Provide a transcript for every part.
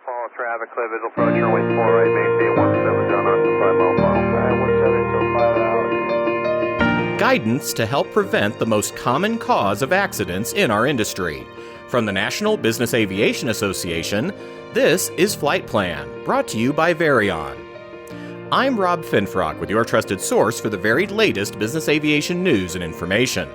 follow traffic, clear visual approach, runway 4 right, maintain 17, John Austin, 5 mile final. 17 till 5 out. Guidance to help prevent the most common cause of accidents in our industry. From the National Business Aviation Association, this is Flight Plan, brought to you by Varion. I'm Rob Finfrock with your trusted source for the very latest business aviation news and information.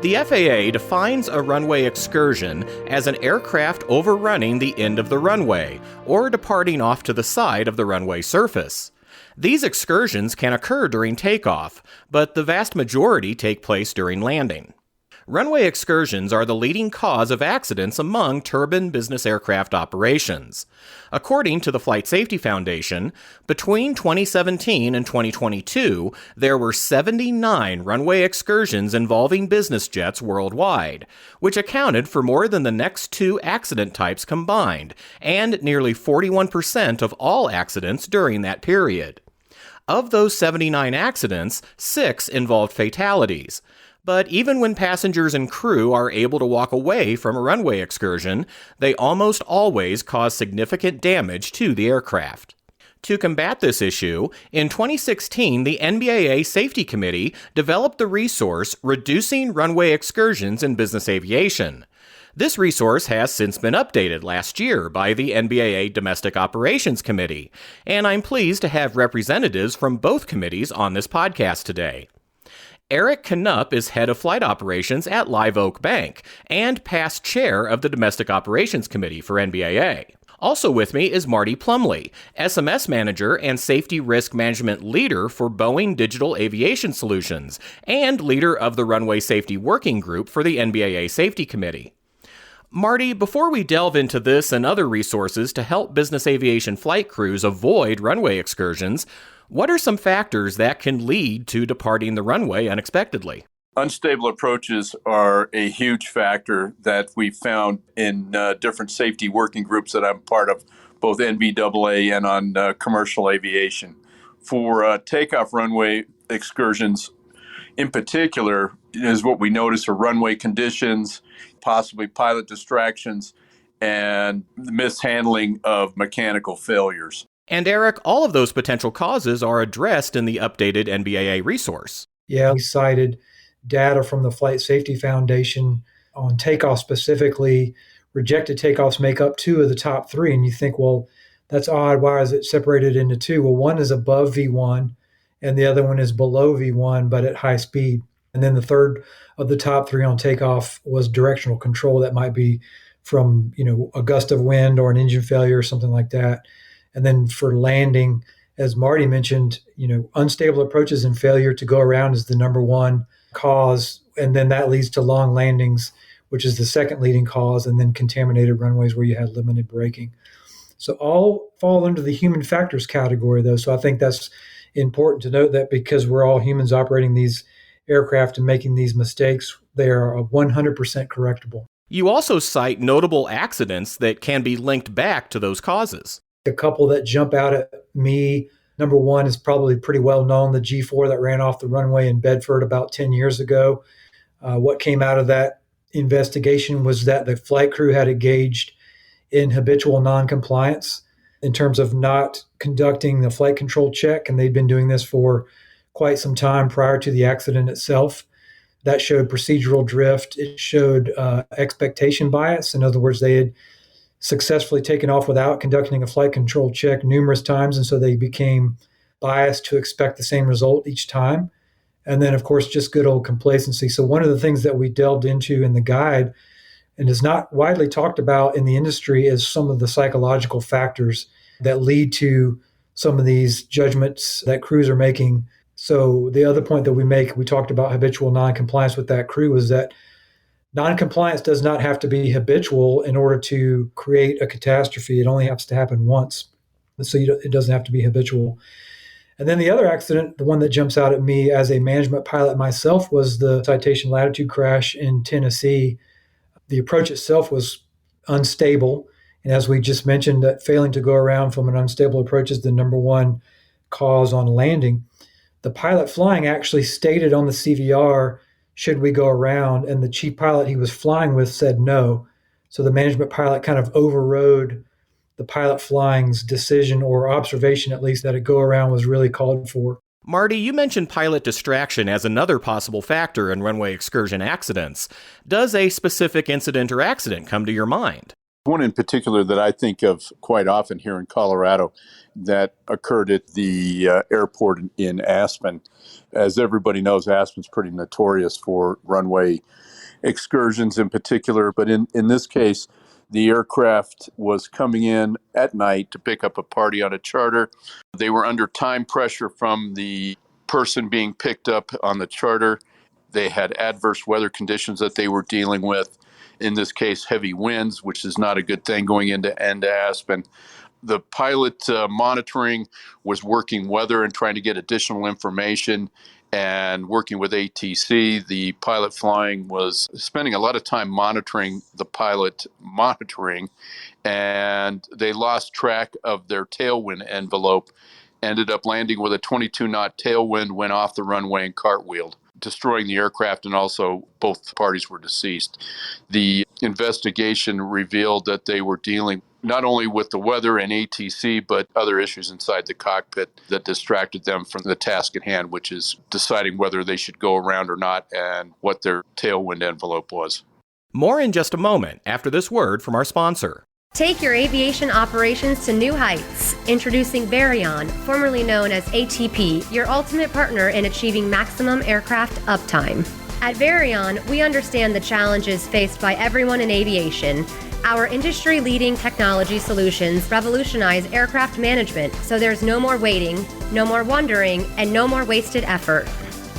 The FAA defines a runway excursion as an aircraft overrunning the end of the runway or departing off to the side of the runway surface. These excursions can occur during takeoff, but the vast majority take place during landing. Runway excursions are the leading cause of accidents among turbine business aircraft operations. According to the Flight Safety Foundation, between 2017 and 2022, there were 79 runway excursions involving business jets worldwide, which accounted for more than the next two accident types combined, and nearly 41% of all accidents during that period. Of those 79 accidents, 6 involved fatalities. But even when passengers and crew are able to walk away from a runway excursion, they almost always cause significant damage to the aircraft. To combat this issue, in 2016, the NBAA Safety Committee developed the resource Reducing Runway Excursions in Business Aviation. This resource has since been updated last year by the NBAA Domestic Operations Committee, and I'm pleased to have representatives from both committees on this podcast today. Eric Knupp is head of flight operations at Live Oak Bank and past chair of the Domestic Operations Committee for NBAA. Also with me is Marty Plumley, SMS manager and safety risk management leader for Boeing Digital Aviation Solutions and leader of the Runway Safety Working Group for the NBAA Safety Committee. Marty, before we delve into this and other resources to help business aviation flight crews avoid runway excursions, what are some factors that can lead to departing the runway unexpectedly? Unstable approaches are a huge factor that we found in different safety working groups that I'm part of, both NBAA and on commercial aviation. For takeoff runway excursions in particular, is what we notice are runway conditions, possibly pilot distractions, and mishandling of mechanical failures. And Eric, all of those potential causes are addressed in the updated NBAA resource. Yeah, we cited data from the Flight Safety Foundation on takeoff specifically. Rejected takeoffs make up 2 of the top 3. And you think, well, that's odd. Why is it separated into 2? Well, one is above V1 and the other one is below V1, but at high speed. And then the third of the top 3 on takeoff was directional control. That might be from, a gust of wind or an engine failure or something like that. And then for landing, as Marty mentioned, unstable approaches and failure to go around is the number one cause. And then that leads to long landings, which is the second leading cause, and then contaminated runways where you had limited braking. So all fall under the human factors category, though. So I think that's important to note that because we're all humans operating these aircraft and making these mistakes, they are 100% correctable. You also cite notable accidents that can be linked back to those causes. A couple that jump out at me. Number one is probably pretty well known, the G4 that ran off the runway in Bedford about 10 years ago. What came out of that investigation was that the flight crew had engaged in habitual noncompliance in terms of not conducting the flight control check, and they'd been doing this for quite some time prior to the accident itself. That showed procedural drift. It showed expectation bias. In other words, they had successfully taken off without conducting a flight control check numerous times, and so they became biased to expect the same result each time. And then, of course, just good old complacency. So one of the things that we delved into in the guide and is not widely talked about in the industry is some of the psychological factors that lead to some of these judgments that crews are making. So the other point that we talked about habitual noncompliance with that crew, is that noncompliance does not have to be habitual in order to create a catastrophe. It only has to happen once. So it doesn't have to be habitual. And then the other accident, the one that jumps out at me as a management pilot myself, was the Citation Latitude crash in Tennessee. The approach itself was unstable. And as we just mentioned, that failing to go around from an unstable approach is the number one cause on landing. The pilot flying actually stated on the CVR, should we go around? And the chief pilot he was flying with said no. So the management pilot kind of overrode the pilot flying's decision or observation, at least, that a go around was really called for. Marty, you mentioned pilot distraction as another possible factor in runway excursion accidents. Does a specific incident or accident come to your mind? One in particular that I think of quite often here in Colorado that occurred at the airport in Aspen. As everybody knows, Aspen's pretty notorious for runway excursions in particular. But in this case, the aircraft was coming in at night to pick up a party on a charter. They were under time pressure from the person being picked up on the charter. They had adverse weather conditions that they were dealing with. In this case, heavy winds, which is not a good thing going into Aspen. The pilot monitoring was working weather and trying to get additional information and working with ATC. The pilot flying was spending a lot of time monitoring the pilot monitoring, and they lost track of their tailwind envelope, ended up landing with a 22-knot tailwind, went off the runway and cartwheeled, destroying the aircraft, and also both parties were deceased. The investigation revealed that they were dealing not only with the weather and ATC, but other issues inside the cockpit that distracted them from the task at hand, which is deciding whether they should go around or not and what their tailwind envelope was. More in just a moment after this word from our sponsor. Take your aviation operations to new heights. Introducing Varion, formerly known as ATP, your ultimate partner in achieving maximum aircraft uptime. At Varion, we understand the challenges faced by everyone in aviation. Our industry-leading technology solutions revolutionize aircraft management, so there's no more waiting, no more wondering, and no more wasted effort.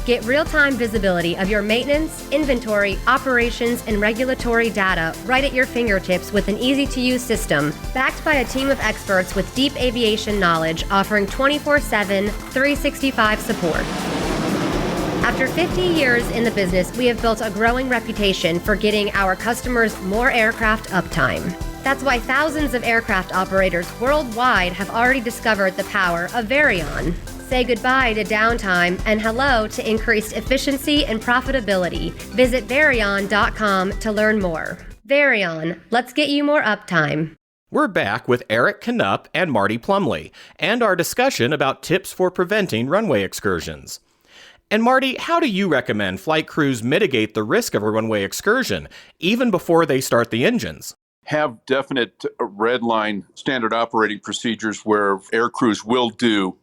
Get real-time visibility of your maintenance, inventory, operations, and regulatory data right at your fingertips with an easy-to-use system, backed by a team of experts with deep aviation knowledge offering 24/7, 365 support. After 50 years in the business, we have built a growing reputation for getting our customers more aircraft uptime. That's why thousands of aircraft operators worldwide have already discovered the power of Varion. Say goodbye to downtime and hello to increased efficiency and profitability. Visit Varion.com to learn more. Varion, let's get you more uptime. We're back with Eric Knupp and Marty Plumley, and our discussion about tips for preventing runway excursions. And Marty, how do you recommend flight crews mitigate the risk of a runway excursion, even before they start the engines? Have definite red line standard operating procedures where air crews will do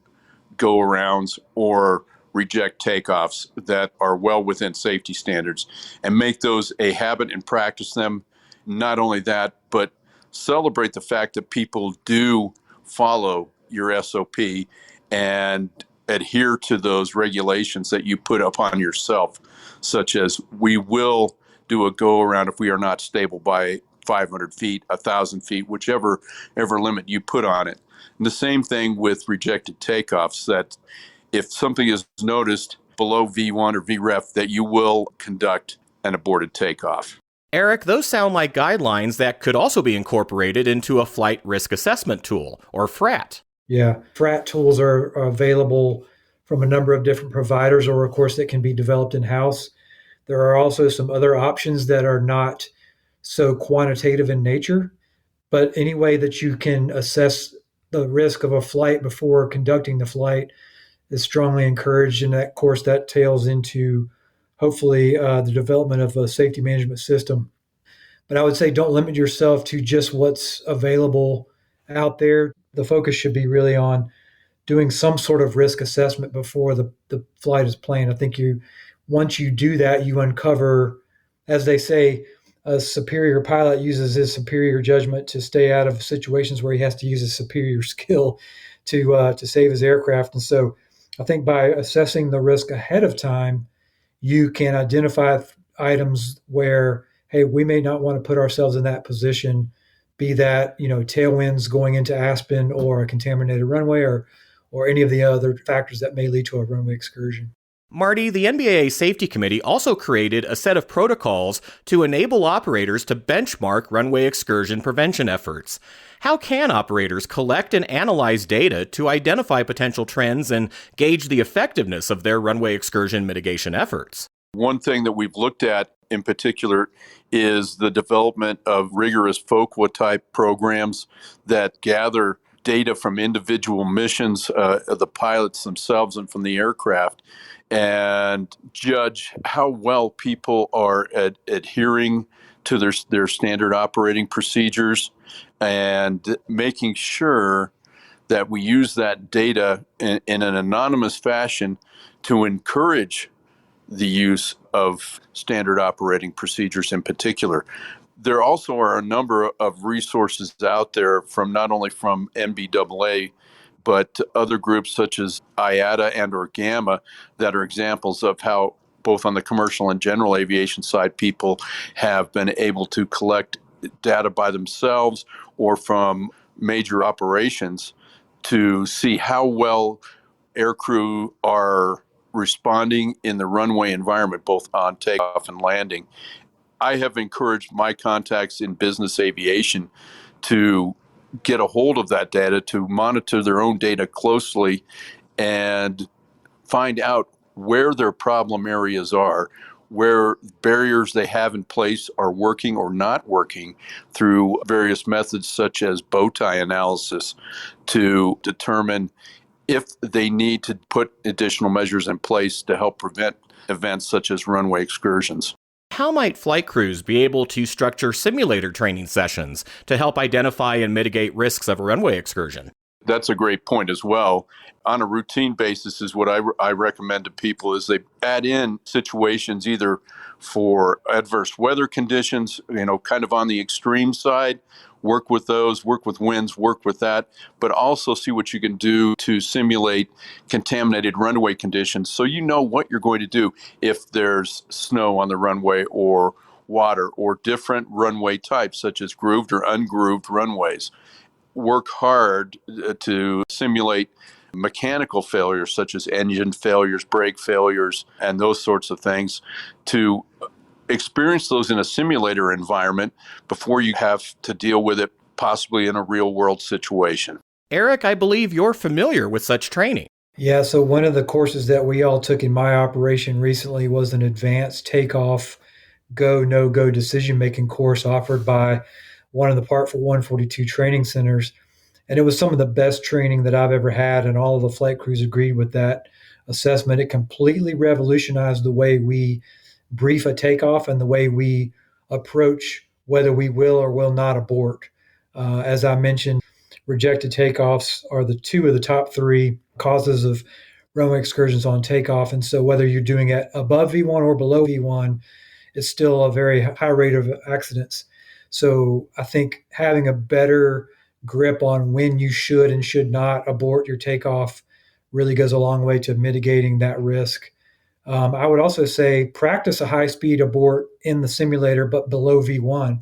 go-arounds or reject takeoffs that are well within safety standards, and make those a habit and practice them. Not only that, but celebrate the fact that people do follow your SOP and adhere to those regulations that you put up on yourself, such as we will do a go-around if we are not stable by 500 feet, 1,000 feet, whichever limit you put on it. And the same thing with rejected takeoffs, that if something is noticed below V1 or VREF, that you will conduct an aborted takeoff. Eric, those sound like guidelines that could also be incorporated into a flight risk assessment tool, or FRAT. Yeah, FRAT tools are available from a number of different providers, or of course that can be developed in-house. There are also some other options that are not so quantitative in nature, but any way that you can assess the risk of a flight before conducting the flight is strongly encouraged. And that, of course, that tails into hopefully the development of a safety management system. But I would say don't limit yourself to just what's available out there. The focus should be really on doing some sort of risk assessment before the flight is planned. I think once you do that, you uncover, as they say, a superior pilot uses his superior judgment to stay out of situations where he has to use his superior skill to save his aircraft. And so I think by assessing the risk ahead of time, you can identify items where, hey, we may not want to put ourselves in that position, be that, tailwinds going into Aspen or a contaminated runway or any of the other factors that may lead to a runway excursion. Marty, the NBAA Safety Committee also created a set of protocols to enable operators to benchmark runway excursion prevention efforts. How can operators collect and analyze data to identify potential trends and gauge the effectiveness of their runway excursion mitigation efforts? One thing that we've looked at in particular is the development of rigorous FOQA type programs that gather data from individual missions, the pilots themselves and from the aircraft, and judge how well people are adhering to their standard operating procedures, and making sure that we use that data in an anonymous fashion to encourage the use of standard operating procedures in particular. There also are a number of resources out there from not only from NBAA, but other groups such as IATA and or GAMA that are examples of how both on the commercial and general aviation side, people have been able to collect data by themselves or from major operations to see how well aircrew are responding in the runway environment, both on takeoff and landing. I have encouraged my contacts in business aviation to get a hold of that data, to monitor their own data closely and find out where their problem areas are, where barriers they have in place are working or not working through various methods such as bow tie analysis to determine if they need to put additional measures in place to help prevent events such as runway excursions. How might flight crews be able to structure simulator training sessions to help identify and mitigate risks of a runway excursion? That's a great point as well. On a routine basis is what I recommend to people is they add in situations either for adverse weather conditions, kind of on the extreme side, work with those, work with winds, work with that, but also see what you can do to simulate contaminated runway conditions so you know what you're going to do if there's snow on the runway or water or different runway types such as grooved or ungrooved runways. Work hard to simulate mechanical failures such as engine failures, brake failures, and those sorts of things to experience those in a simulator environment before you have to deal with it possibly in a real world situation. Eric, I believe you're familiar with such training. Yeah, so one of the courses that we all took in my operation recently was an advanced takeoff go, no-go decision-making course offered by one of the Part 142 training centers. And it was some of the best training that I've ever had, and all of the flight crews agreed with that assessment. It completely revolutionized the way we brief a takeoff and the way we approach whether we will or will not abort. As I mentioned, rejected takeoffs are the two of the top three causes of runway excursions on takeoff. And so whether you're doing it above V1 or below V1, it's still a very high rate of accidents. So I think having a better grip on when you should and should not abort your takeoff really goes a long way to mitigating that risk. I would also say practice a high-speed abort in the simulator, but below V1.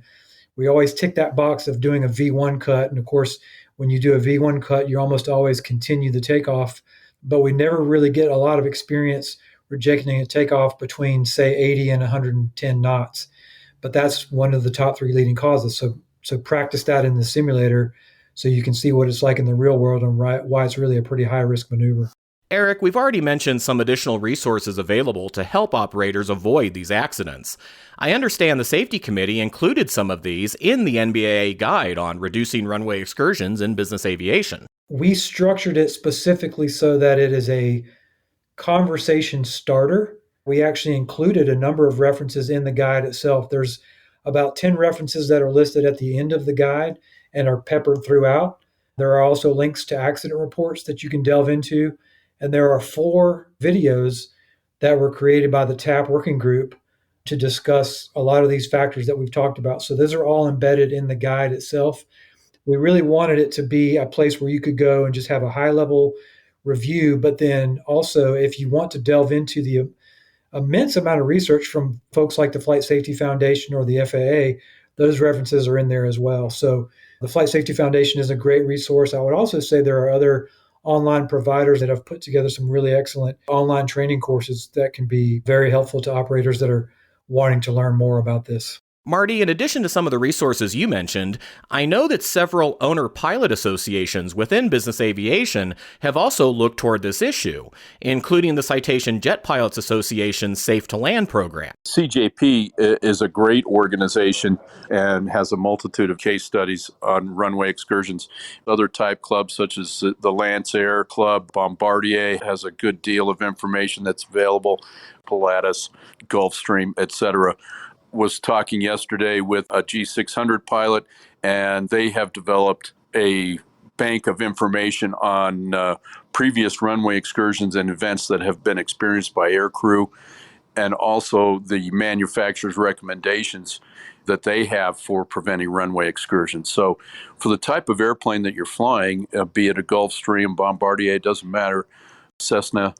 We always tick that box of doing a V1 cut. And of course, when you do a V1 cut, you almost always continue the takeoff, but we never really get a lot of experience rejecting a takeoff between, say, 80 and 110 knots. But that's one of the top three leading causes. So practice that in the simulator so you can see what it's like in the real world and why it's really a pretty high-risk maneuver. Eric, we've already mentioned some additional resources available to help operators avoid these accidents. I understand the Safety Committee included some of these in the NBAA guide on reducing runway excursions in business aviation. We structured it specifically so that it is a conversation starter. We actually included a number of references in the guide itself. There's about 10 references that are listed at the end of the guide and are peppered throughout. There are also links to accident reports that you can delve into. And there are 4 videos that were created by the TAP working group to discuss a lot of these factors that we've talked about. So those are all embedded in the guide itself. We really wanted it to be a place where you could go and just have a high-level review, but then also if you want to delve into the immense amount of research from folks like the Flight Safety Foundation or the FAA, those references are in there as well. So the Flight Safety Foundation is a great resource. I would also say there are other online providers that have put together some really excellent online training courses that can be very helpful to operators that are wanting to learn more about this. Marty, in addition to some of the resources you mentioned, I know that several owner-pilot associations within business aviation have also looked toward this issue, including the Citation Jet Pilots Association's Safe to Land program. CJP is a great organization and has a multitude of case studies on runway excursions. Other type clubs such as the Lance Air Club, Bombardier has a good deal of information that's available, Pilatus, Gulfstream, etc. Was talking yesterday with a G600 pilot, and they have developed a bank of information on previous runway excursions and events that have been experienced by aircrew, and also the manufacturer's recommendations that they have for preventing runway excursions. So for the type of airplane that you're flying, be it a Gulfstream, Bombardier, it doesn't matter, Cessna,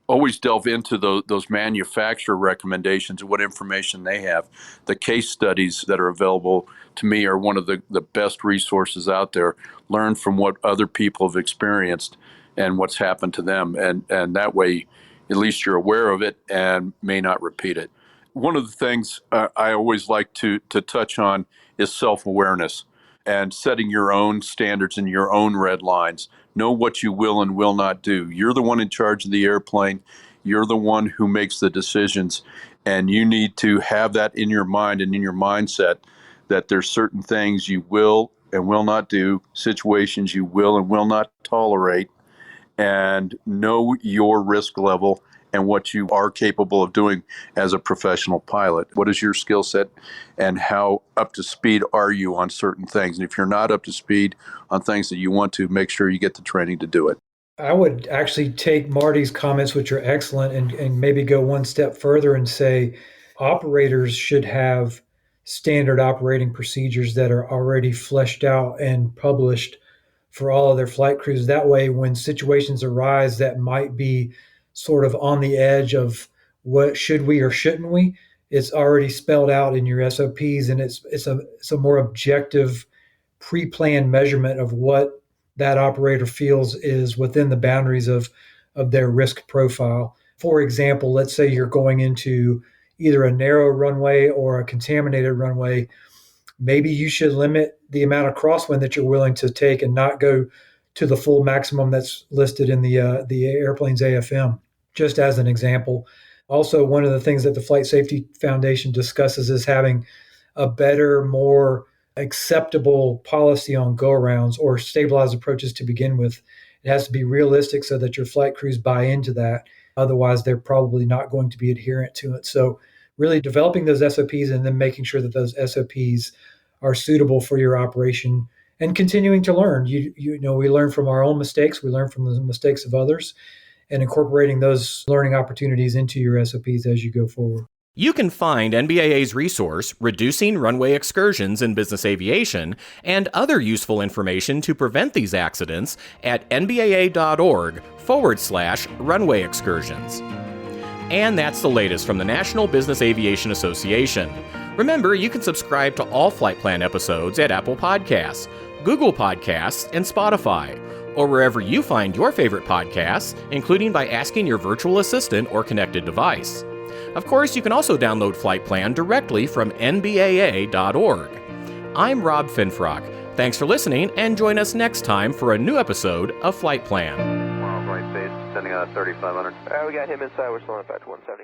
always delve into those manufacturer recommendations and what information they have. The case studies that are available to me are one of the best resources out there. Learn from what other people have experienced and what's happened to them. And that way, at least you're aware of it and may not repeat it. One of the things I always like to touch on is self-awareness and setting your own standards and your own red lines. Know what you will and will not do. You're the one in charge of the airplane. You're the one who makes the decisions. And you need to have that in your mind and in your mindset that there's certain things you will and will not do, situations you will and will not tolerate, and know your risk level and what you are capable of doing as a professional pilot. What is your skill set and how up to speed are you on certain things? And if you're not up to speed on things that you want to, make sure you get the training to do it. I would actually take Marty's comments, which are excellent, and maybe go one step further and say operators should have standard operating procedures that are already fleshed out and published for all of their flight crews. That way, when situations arise that might be sort of on the edge of what should we or shouldn't we, it's already spelled out in your SOPs, and it's a more objective, pre-planned measurement of what that operator feels is within the boundaries of their risk profile. For example, let's say you're going into either a narrow runway or a contaminated runway. Maybe you should limit the amount of crosswind that you're willing to take and not go to the full maximum that's listed in the airplane's AFM, just as an example. Also, one of the things that the Flight Safety Foundation discusses is having a better, more acceptable policy on go-arounds or stabilized approaches to begin with. It has to be realistic so that your flight crews buy into that. Otherwise, they're probably not going to be adherent to it. So really developing those SOPs and then making sure that those SOPs are suitable for your operation and continuing to learn. You know, we learn from our own mistakes. We learn from the mistakes of others, and incorporating those learning opportunities into your SOPs as you go forward. You can find NBAA's resource, Reducing Runway Excursions in Business Aviation, and other useful information to prevent these accidents at nbaa.org/runway excursions. And that's the latest from the National Business Aviation Association. Remember, you can subscribe to all Flight Plan episodes at Apple Podcasts, Google Podcasts, and Spotify, or wherever you find your favorite podcasts, including by asking your virtual assistant or connected device. Of course, you can also download Flight Plan directly from nbaa.org. I'm Rob Finfrock. Thanks for listening, and join us next time for a new episode of Flight Plan. Right base, sending out 3500. All right, we got him inside. We're slowing back to 170.